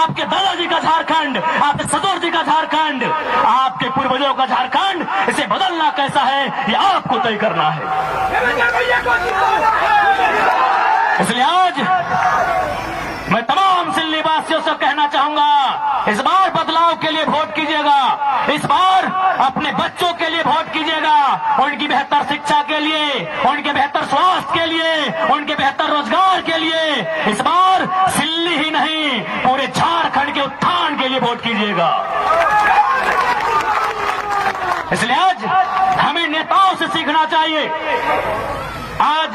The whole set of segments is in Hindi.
आपके दादाजी का झारखंड, आपके सदोर जी का झारखंड, आपके पूर्वजों का झारखंड, इसे बदलना कैसा है ये आपको तय करना है। इसलिए आज मैं तमाम सिल्ली वासियों से कहना चाहूंगा, इस बार बदलाव के लिए वोट कीजिएगा, इस बार अपने बच्चों के लिए वोट कीजिएगा, उनकी बेहतर शिक्षा के लिए, उनके बेहतर स्वास्थ्य के लिए, उनके बेहतर रोजगार के लिए, इस बार सिल्ली ही नहीं पूरे झारखंड के उत्थान के लिए वोट कीजिएगा। इसलिए आज हमें नेताओं से सीखना चाहिए। आज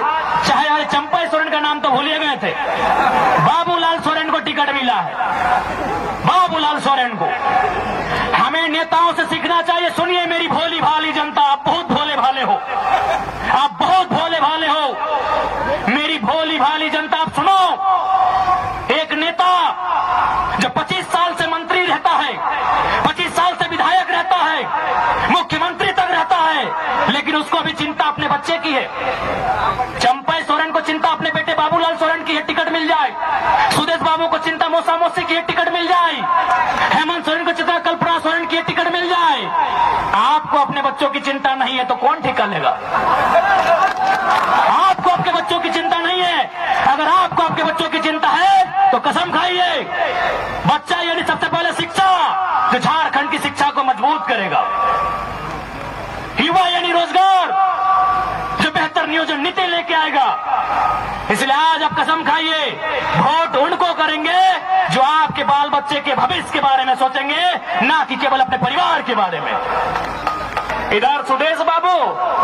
चाहे आज चंपा सोरेन का नाम तो भूलिए गए थे, बाबूलाल सोरेन को टिकट मिला है, बाबूलाल सोरेन को। हमें नेताओं से सीखना चाहिए। सुनिए मेरी भोली भाली जनता, आप बहुत भोले भाले हो, आप बहुत भोले भाले हो। मेरी भोली भाली जनता आप सुनो, एक नेता जो 25 साल से मंत्री रहता है, 25 साल से विधायक रहता है, मुख्यमंत्री तक रहता है, लेकिन उसको भी चिंता अपने बच्चे की है। चंपा सोरेन को चिंता अपने बेटे बाबूलाल सोरेन की है, टिकट मिल जाए। सुदेश बाबू को चिंता मौसा मौसी की है, टिकट मिल जाए। हेमंत सोरेन को चिंता कल्पना सोरेन की है, टिकट मिल जाए। आपको अपने बच्चों की चिंता नहीं है तो कौन ठिका लेगा? आपको आपके बच्चों की चिंता नहीं है। अगर आपको आपके बच्चों की चिंता है तो कसम खाइए, बच्चा यानी सबसे पहले शिक्षा, जो झारखंड की शिक्षा को मजबूत करेगा। युवा यानी रोजगार, जो बेहतर नियोजन नीति लेके आएगा। इसलिए आज आप कसम खाइए, वोट उनको करेंगे जो आपके बाल बच्चे के भविष्य के बारे में सोचेंगे, ना कि केवल अपने परिवार के बारे में। इधर सुदेश बाबू,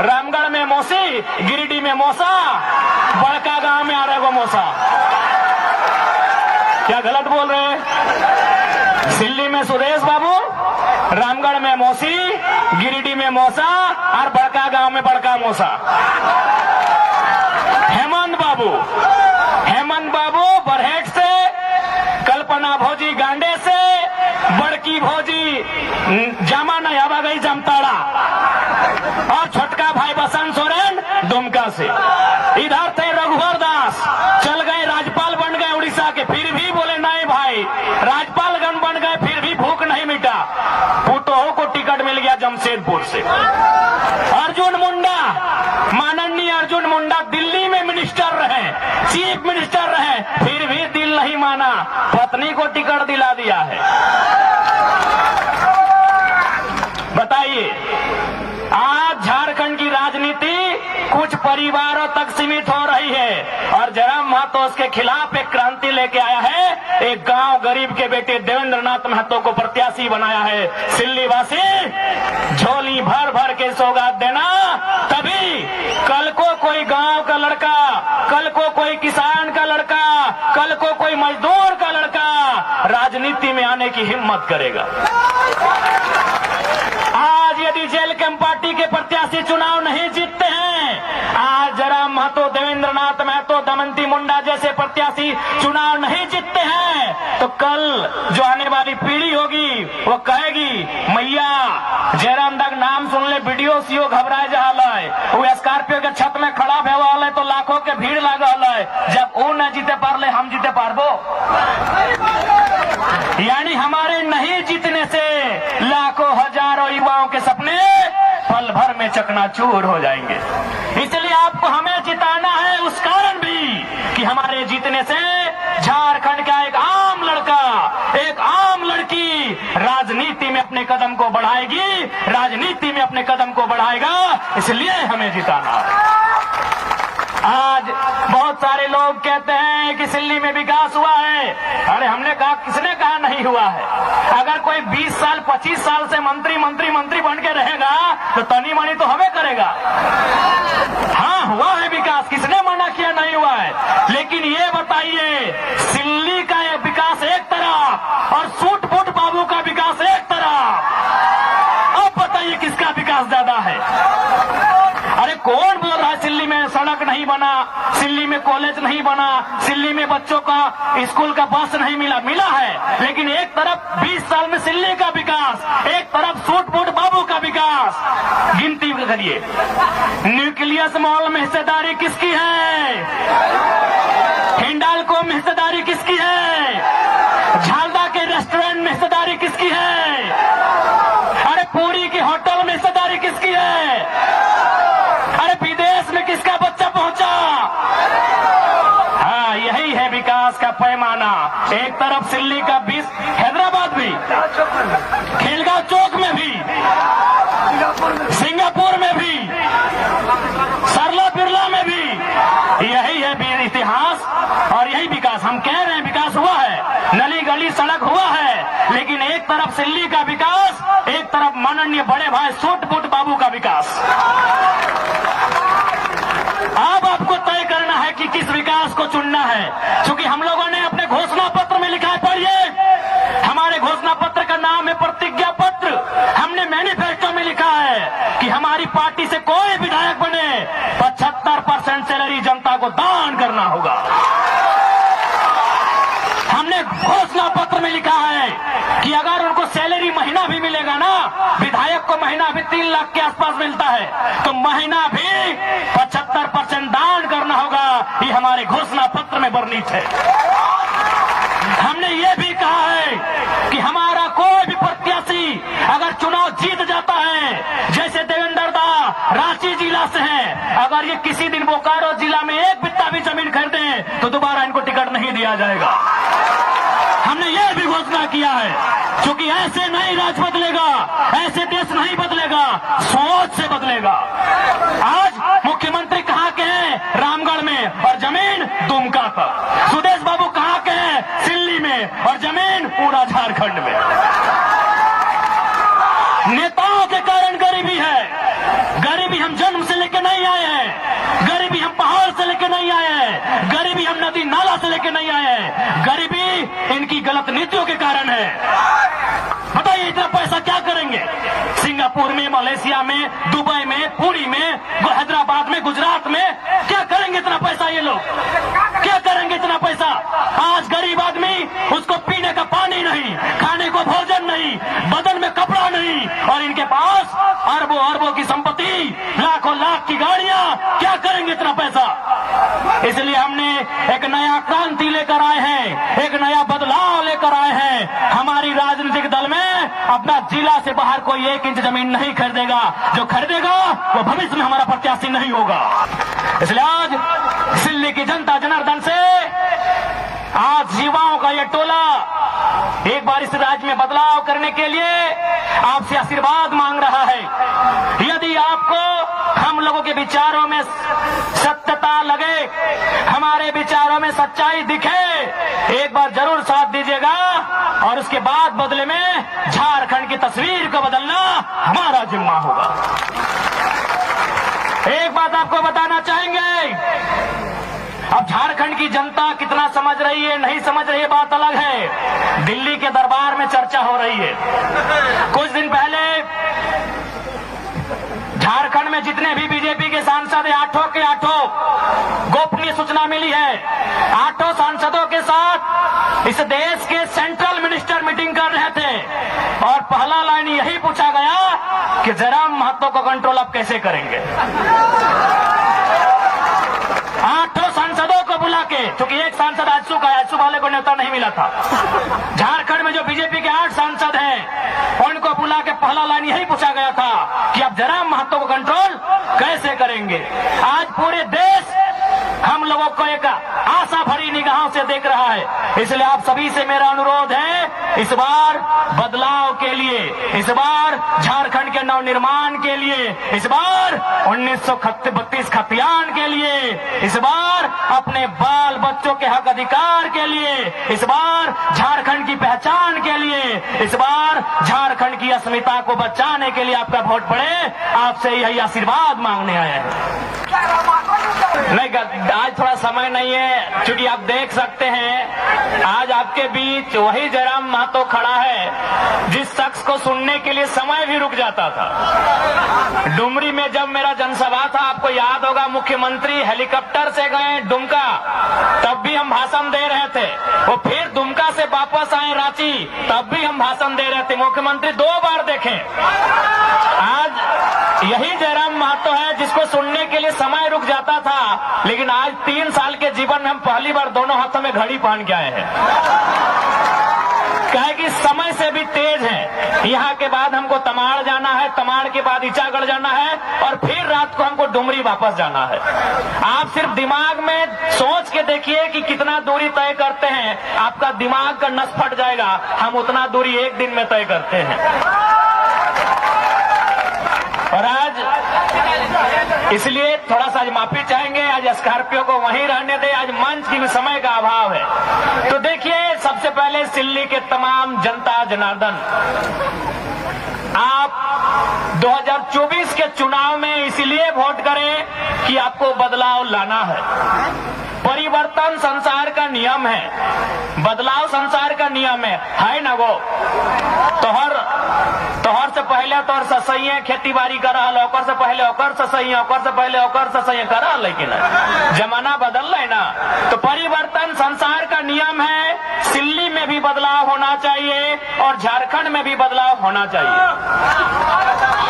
रामगढ़ में मौसी, गिरिडीह में मौसा, बड़का गांव में आरेगो मौसा। क्या गलत बोल रहे हैं? सिल्ली में सुदेश बाबू, रामगढ़ में मौसी, गिरिडीह में मौसा और बड़का गांव में बड़का मौसा। हेमंत बाबू बरहेट से, कल्पना भौजी गांडे से, बड़की भौजी जामा नयाबा गई जमताड़ा, और छोटका भाई बसंत सोरेन दुमका से। इधर थे रघुवर दास, चल गए राज्यपाल बन गए उड़ीसा के, फिर भी बोले नहीं भाई, राज्यपालगण बन गए फिर भी भूख नहीं मिटा। पुटोहो को टिकट मिल गया जमशेदपुर से। अर्जुन मुंडा, माननीय अर्जुन मुंडा दिल्ली में मिनिस्टर रहे, चीफ मिनिस्टर रहे, फिर भी दिल नहीं माना, पत्नी को टिकट दिला दिया है। बताइए, आज झारखंड की राजनीति कुछ परिवारों तक सीमित हो रही है, और जयराम महतो उसके खिलाफ एक क्रांति लेके आया है। एक गांव गरीब के बेटे देवेंद्र नाथ महतो को प्रत्याशी बनाया है। सिल्ली वासी झोली भर भर के सौगात देना, तभी कल को कोई गांव का लड़का, कल को कोई किसान का लड़का, कल को कोई मजदूर का लड़का राजनीति में आने की हिम्मत करेगा। आज यदि जेल कैंप पार्टी के प्रत्याशी चुनाव नहीं जीतते हैं, आज जयराम महतो, देवेंद्र नाथ महतो, दमंती मुंडा जैसे प्रत्याशी चुनाव नहीं जीतते हैं, तो कल जो आने वाली पीढ़ी होगी वो कहेगी, मैया जयराम दाग नाम सुन ले वीडियो सीओ घबराए जा है, वो स्कॉर्पियो के छत में खड़ा भेवा तो लाखों के भीड़ लागल है, जब वो न जीते पारले हम जीते पारबो। यानी हमारे नहीं जीतने से लाखों हजारों युवाओं के सपने पल भर में चकनाचूर हो जाएंगे। इसलिए आपको हमें जिताना है, उस कारण भी कि हमारे जीतने से झारखंड का एक आम लड़का, एक आम लड़की राजनीति में अपने कदम को बढ़ाएगी, राजनीति में अपने कदम को बढ़ाएगा, इसलिए हमें जिताना है। आज बहुत सारे लोग कहते हैं कि सिल्ली में विकास हुआ है। अरे हमने कहा, किसने कहा नहीं हुआ है? अगर कोई 20 साल 25 साल से मंत्री बन के रहेगा तो तनी मनी तो हमें करेगा। हाँ, हुआ है विकास, किसने मना किया नहीं हुआ है। लेकिन ये बताइए, सिल्ली का ये विकास एक तरफ और सूट बूट बाबू का विकास एक तरफ, अब बताइए किसका विकास ज्यादा है? अरे कौन बोल रहा है सिल्ली में सड़क नहीं बना, सिल्ली में कॉलेज नहीं बना, सिल्ली में बच्चों का स्कूल का बस नहीं मिला है। लेकिन एक तरफ 20 साल में सिल्ली का विकास, एक तरफ सूट बूट बाबू का विकास। गिनती करिए, न्यूक्लियस मॉल में हिस्सेदारी किसकी है? हिंडाल्को में हिस्सेदारी किसकी है? झालदा के रेस्टोरेंट में हिस्सेदारी किसकी है? अरे पूरी की होटल में हिस्सेदारी किसकी है? अरे विदेश में किसका बच्चा पहुंचा? हाँ, यही है विकास का पैमाना। एक तरफ सिल्ली का 20, हैदराबाद भी, खेलगांव चौक में भी, सिंगापुर में भी, सरला बिरला में भी, यही है इतिहास और यही विकास। हम कह रहे हैं विकास हुआ है, नली गली सड़क हुआ है, लेकिन एक तरफ सिल्ली का विकास, एक तरफ माननीय बड़े भाई सूट-बूट बाबू का विकास। अब आपको तय करना है कि किस विकास को चुनना है, क्योंकि हम लोगों ने अपने घोषणा पत्र में लिखा है, पढ़िए, हमारे घोषणा पत्र का नाम है प्रतिज्ञा पत्र। हमने मैनिफेस्टो में लिखा है कि हमारी पार्टी से कोई विधायक बने 75% सैलरी जनता को दान करना होगा। हमने घोषणा पत्र में लिखा है कि अगर उनको सैलरी महीना भी मिलेगा ना, विधायक को महीना भी 3 लाख के आसपास मिलता है, तो महीना भी 75% दान करना होगा। ये हमारे घोषणा पत्र में वर्णित है। हमने ये भी कहा है कि हमारा कोई भी प्रत्याशी अगर चुनाव जीत जाता है, जैसे देवेंद्र दा रांची जिला से हैं, अगर ये किसी दिन बोकारो जिला में एक बित्ता भी जमीन खरीदे तो दोबारा इनको टिकट नहीं दिया जाएगा। हमने ये भी घोषणा किया है, क्योंकि ऐसे नहीं राज बदलेगा, ऐसे देश नहीं बदलेगा, सोच से बदलेगा। आज मुख्यमंत्री कहाँ के हैं? रामगढ़ में, और जमीन दुमका तक। सुदेश बाबू कहाँ के हैं? सिल्ली में, और जमीन पूरा झारखंड में। नेताओं के कारण गरीबी है। गरीबी हम जन्म से लेकर नहीं आए हैं, गरीबी हम पहाड़ से लेकर नहीं आए हैं, गरीबी हम नदी नाला से लेकर नहीं आए हैं। गरीबी इनकी गलत नीतियों के कारण है। बताइए इतना पैसा क्या करेंगे? सिंगापुर में, मलेशिया में, दुबई में, पुरी में, हैदराबाद में, गुजरात में, क्या करेंगे इतना पैसा? ये लोग क्या करेंगे इतना पैसा? आज गरीब आदमी, उसको पीने का पानी नहीं, खाने को भोजन नहीं, बदन में कपड़ा नहीं, और इनके पास अरबों अरबों की संपत्ति, लाखों लाख की गाड़ियां। क्या करेंगे इतना पैसा? इसलिए हमने एक नया क्रांति लेकर आए हैं, एक नया बदलाव लेकर आए हैं। हमारी राजनीतिक दल में अपना जिला से बाहर कोई 1 इंच जमीन नहीं खरीदेगा। जो खरीदेगा वो भविष्य में हमारा प्रत्याशी नहीं होगा। इसलिए आज दिल्ली की जनता जनार्दन से आज युवाओं का यह टोला एक बार इस राज्य में बदलाव करने के लिए आपसे आशीर्वाद मांग रहा है। यदि आपको हम लोगों के विचारों में सत्यता लगे, हमारे विचारों में सच्चाई दिखे, एक बार जरूर साथ दीजिएगा, और उसके बाद बदले में झारखंड की तस्वीर को बदलना हमारा जिम्मा होगा। एक बात आपको बताना चाहेंगे, अब झारखंड की जनता कितना समझ रही है नहीं समझ रही है बात अलग है। दिल्ली के दरबार में चर्चा हो रही है। कुछ दिन पहले झारखंड में जितने भी बीजेपी के सांसद हैं, 8 के 8 गोपनीय सूचना मिली है। 8 सांसदों के साथ इस देश के सेंट्रल मिनिस्टर मीटिंग कर रहे थे, और पहला लाइन यही पूछा गया कि जयराम महतो को कंट्रोल अब कैसे करेंगे। 8 सांसदों को बुला के, क्योंकि एक सांसद आजसू का, आजसू वाले को न्योता नहीं मिला था। झारखंड में जो बीजेपी के 8 सांसद हैं, उनको बुला के पहला लाइन यही पूछा गया था कि अब जयराम महतो को कंट्रोल कैसे करेंगे। आज पूरे देश हम लोगों को एक आशा भरी निगाहों से देख रहा है। इसलिए आप सभी से मेरा अनुरोध है, इस बार बदलाव के लिए, इस बार झारखंड के नवनिर्माण के लिए, इस बार 1932 खतियान के लिए, इस बार अपने बाल बच्चों के हक अधिकार के लिए, इस बार झारखंड की पहचान के लिए, इस बार झारखंड की अस्मिता को बचाने के लिए आपका वोट पड़े। आपसे यही आशीर्वाद मांगने आए हैं। नहीं, आज थोड़ा समय नहीं है, क्योंकि आप देख सकते हैं आज आपके बीच वही जयराम महतो खड़ा है जिस शख्स को सुनने के लिए समय भी रुक जाता था। डुमरी में जब मेरा जनसभा था, आपको याद होगा, मुख्यमंत्री हेलीकॉप्टर से गए दुमका, तब भी हम भाषण दे रहे थे। वो फिर दुमका से वापस आए रांची, तब भी हम भाषण दे रहे थे। मुख्यमंत्री 2 बार देखे। आज यही जयराम महतो है जिसको सुनने के लिए समय रुक जाता था, लेकिन आज 3 साल के जीवन में हम पहली बार दोनों हाथों में घड़ी पहन के आए हैं। क्या है कि समय से भी तेज है। यहाँ के बाद हमको तमाड़ जाना है, तमाड़ के बाद ईचागढ़ जाना है और फिर रात को हमको डुमरी वापस जाना है। आप सिर्फ दिमाग में सोच के देखिए कि कितना दूरी तय करते हैं, आपका दिमाग का नस फट जाएगा। हम उतना दूरी एक दिन में तय करते हैं। और आज इसलिए थोड़ा सा आज माफी चाहेंगे, आज स्कॉर्पियो को वहीं रहने दे, आज मंच की भी समय का अभाव है। तो देखिए, सबसे पहले सिल्ली के तमाम जनता जनार्दन, आप 2024 के चुनाव में इसलिए वोट करें कि आपको बदलाव लाना है। परिवर्तन संसार का नियम है, बदलाव संसार का नियम है ना वो। तोहर से पहले तोहर ससैया खेती बाड़ी कर रहा, ओकर से पहले ओकर ससैया, ओकर से पहले ओकर ससैया कर रहा, लेकिन जमाना बदल रहा है ना। तो परिवर्तन संसार का नियम है। सिल्ली में भी बदलाव होना चाहिए और झारखंड में भी बदलाव होना चाहिए।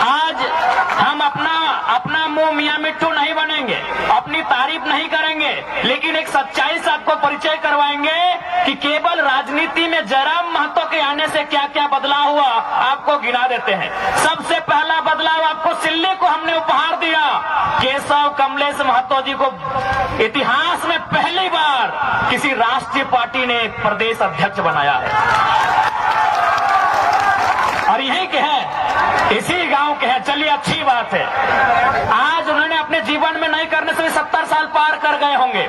आज हम अपना मुंह मियां मिट्टू नहीं बनेंगे, अपनी तारीफ नहीं करेंगे, लेकिन एक सच्चाई से आपको परिचय करवाएंगे कि केवल राजनीति में जयराम महतो के आने से क्या क्या बदलाव हुआ, आपको गिना देते हैं। सबसे पहला बदलाव आपको सिल्ली को हमने उपहार दिया। केशव कमलेश महतो जी को इतिहास में पहली बार किसी राष्ट्रीय पार्टी ने एक प्रदेश अध्यक्ष बनाया है, और यही के हैं, इसी गांव के हैं। चलिए, अच्छी बात है। आज उन्होंने अपने जीवन में नहीं करने से 70 साल पार कर गए होंगे।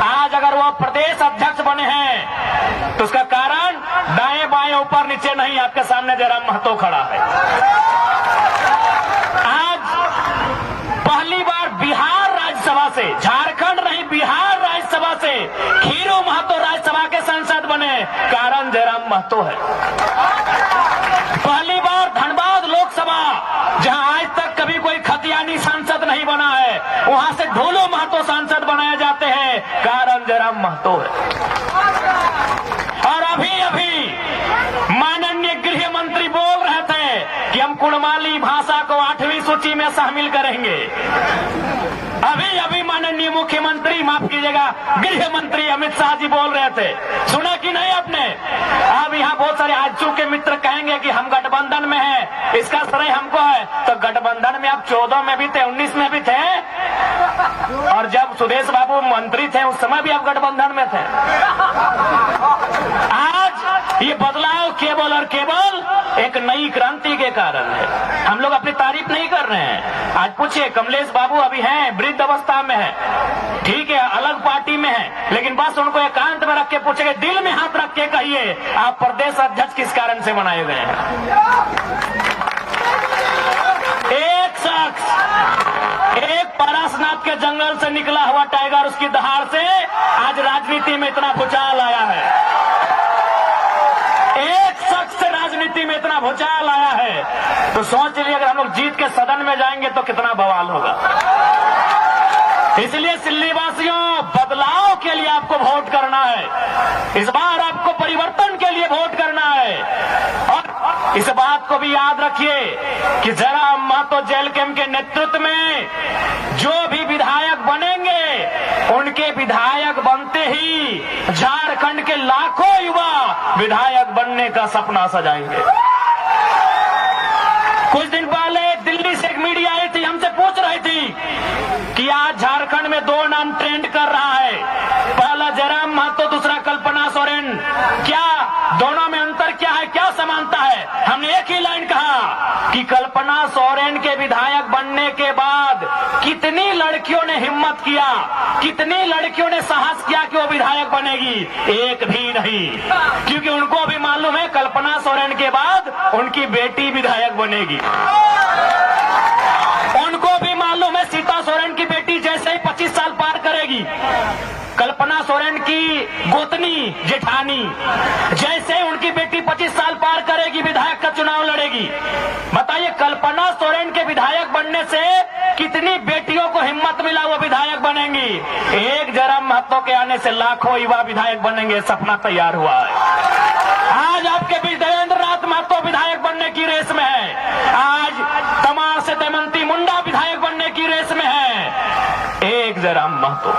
आज अगर वो प्रदेश अध्यक्ष बने हैं तो उसका कारण दाएं बाएं ऊपर नीचे नहीं, आपके सामने जयराम महतो खड़ा है। आज पहली बार बिहार राज्यसभा से, झारखंड नहीं बिहार राज्यसभा से खीरू महतो राज्यसभा के सांसद बने, कारण जयराम महतो है। पहली बार धनबाद लोकसभा, जहां आज तक कभी कोई खतियानी सांसद नहीं बना है, वहां से ढोलो महतो सांसद बनाए जाते हैं, कारण जयराम महतो है। और अभी माननीय गृह मंत्री बोल रहे थे कि हम कुड़माली भाषा को 8वीं सूची में शामिल करेंगे। अभी माननीय मुख्यमंत्री, माफ कीजिएगा, गृह मंत्री अमित शाह जी बोल रहे थे, सुना कि नहीं आपने? अब यहाँ बहुत सारे आजू के मित्र कहेंगे कि हम गठबंधन में हैं, इसका श्रेय हमको है। तो गठबंधन में आप 14 में भी थे, 19 में भी थे, और जब सुदेश बाबू मंत्री थे उस समय भी आप गठबंधन में थे। आज ये बदलाव केवल और केवल एक नई क्रांति के कारण है। हम लोग अपनी तारीफ नहीं कर रहे हैं। आज पूछिए, कमलेश बाबू अभी हैं, वृद्ध अवस्था में है, ठीक है, अलग पार्टी में है, लेकिन बस उनको एकांत में रख के पूछेंगे, दिल में हाथ रख के कहिए, आप प्रदेश अध्यक्ष किस कारण से बनाए गए हैं? एक शख्स, एक पारसनाथ के जंगल से निकला हुआ टाइगर, उसकी दहाड़ से आज राजनीति में इतना भूचाल आया है। एक शख्स से राजनीति में इतना भूचाल आया है, तो सोच लीजिए अगर हम लोग जीत के सदन में जाएंगे तो कितना बवाल होगा। इसलिए सिल्ली वासियों, बदलाव के लिए आपको वोट करना है। इस बार आपको परिवर्तन के लिए वोट करना है। और इस बात को भी याद रखिए कि जयराम महतो जेल कैंप के नेतृत्व में जो भी विधायक बनेंगे, उनके विधायक बनते ही झारखंड के लाखों युवा विधायक बनने का सपना सजाएंगे। कुछ दिन पहले दिल्ली से एक मीडिया आई थी, हमसे पूछ रही थी कि आज झारखंड में 2 नाम ट्रेंड कर रहा है, पहला जयराम महतो, दूसरा कल्पना सोरेन, क्या दोनों में अंतर क्या है, क्या समानता है? हमने एक ही लाइन कहा कि कल्पना सोरेन के विधायक बनने के बाद कितनी लड़कियों ने हिम्मत किया, कितनी लड़कियों ने साहस किया कि वो विधायक बनेगी? एक भी नहीं, क्योंकि उनको भी मालूम है कल्पना सोरेन के बाद उनकी बेटी विधायक बनेगी। उनको भी मालूम है सीता सोरेन की बेटी जैसे ही 25 साल पार करेगी, कल्पना सोरेन की गोतनी जेठानी जैसे ही उनकी बेटी 25 साल पार करेगी, विधायक का चुनाव लड़ेगी। बताइए, कल्पना सोरेन के विधायक बनने से कितनी बेटियों को हिम्मत मिला, वो विधायक बनेंगी। एक जयराम महतो के आने से लाखों युवा विधायक बनेंगे, सपना तैयार हुआ है। आज आपके बीच देवेंद्र नाथ महतो विधायक बनने की रेस में है, आज तमाड़ से दमयंती मुंडा विधायक बनने की रेस में है। एक जयराम महतो,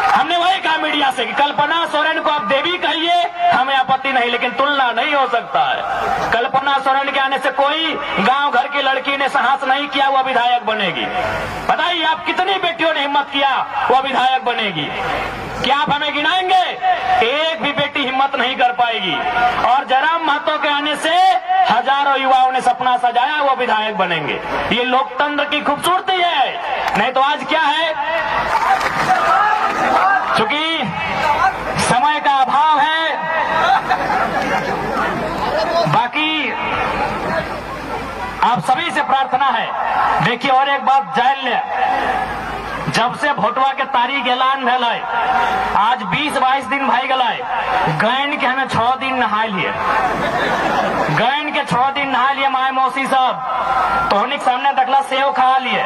हमने वही कहा मीडिया से कि कल्पना सोरेन को आप हो सकता है। कल्पना सोरेन के आने से कोई गांव घर की लड़की ने साहस नहीं किया वो विधायक बनेगी। बताइए आप कितनी बेटियों ने हिम्मत किया वो विधायक बनेगी। क्या आप हमें गिनाएंगे? एक भी बेटी हिम्मत नहीं कर पाएगी। और जयराम महतो के आने से हजारों युवाओं ने सपना सजाया वो विधायक बनेंगे। ये लोकतंत्र की खूबसूरती है। नहीं तो आज क्या है, क्योंकि समय का अभाव है। बाकी आप सभी से प्रार्थना है, देखिए और एक बात जान ले, जब से भोटवा के तारीख ऐलान भेल है, आज 20-22 दिन भाई गल है। गैन के हमें 6 दिन नहा लिए, गैन के 6 दिन नहा लिए माए मौसी सब। तोहनी के सामने देखला सेव खा लिए,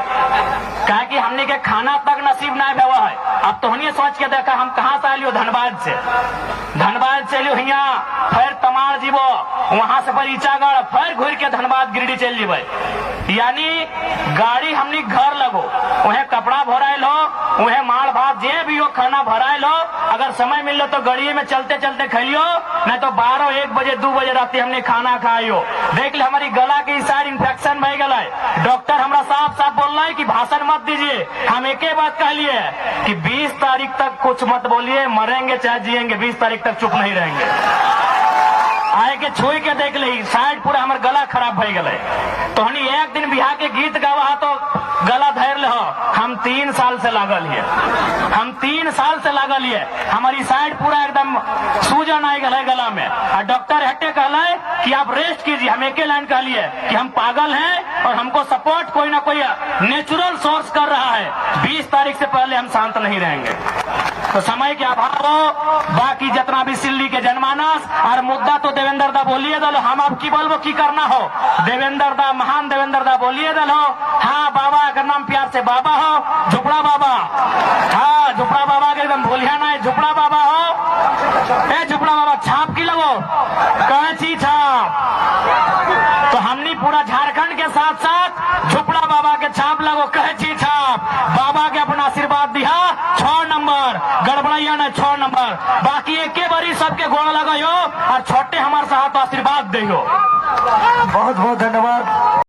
कहा कि हमने के खाना तक नसीब नहीं भेवा है। अब तोहनी सोच के देखा हम कहाँ से आलियो, धनबाद से। धनबाद से लियो हियाँ, फिर तमाड़ जीवो, वहां से परिचागढ़, फिर घूर के धनबाद गिरिडीह चल जीवे। यानी गाड़ी हमनी घर लगो, वह कपड़ा भराइल हो, वह माड़ भात जे भी हो खाना भराइल हो। अगर समय मिल लो तो गाड़िए में चलते चलते खाइयो, नहीं तो 12-1 बजे 2 बजे रात हमने खाना खाइयो। देख ले हमारी गला के साइड इन्फेक्शन भय गला है। डॉक्टर हमारा साफ साफ बोल रहा है कि भाषण मत दीजिए। हम एक ही बात कह लिए कि 20 तारीख तक कुछ मत बोलिए, मरेंगे चाहे जिएंगे, 20 तारीख तक चुप नहीं रहेंगे। आए के छुई के देख ली, साइड पूरा हमार गला खराब भय गए। तो हनी एक दिन बिहार के गीत गावा तो गला धैर ले हो। हम 3 साल से लागल है, हम 3 साल से लागल है। हमारी साइड पूरा एकदम सूजन आई गए गला में। और डॉक्टर हटे कहला कि आप रेस्ट कीजिए। हम एक लाइन कह लिए कि हम पागल हैं और हमको सपोर्ट कोई ना कोई नेचुरल सोर्स कर रहा है। 20 तारीख से पहले हम शांत नहीं रहेंगे। तो समय के अभाव हो, बाकी जितना भी सिल्ली के जनमानस और मुद्दा तो देवेंद्र दा बोलिए दलो। हम अब की बोलबो की करना हो, देवेंद्र दा, महान देवेंद्र दा बोलिए दलो। हाँ बाबा, अगर नाम प्यार से बाबा हो, झुपड़ा बाबा। हाँ झुपड़ा बाबा के एकदम भूलिया ना, झुपड़ा बाबा हो। ए झुपड़ा बाबा छाप की लगो, कैंची छाप। तो हमने पूरा झारखंड के साथ साथ झुपड़ा बाबा के छाप लगो, कैंची छाप। बाबा के अपना आशीर्वाद दिया 6 नंबर, गड़बड़ैया ने 6 नंबर। बाकी एक बारी सबके गोड़ लगायो और छोटे हमारे साथ आशीर्वाद दियो। बहुत बहुत धन्यवाद।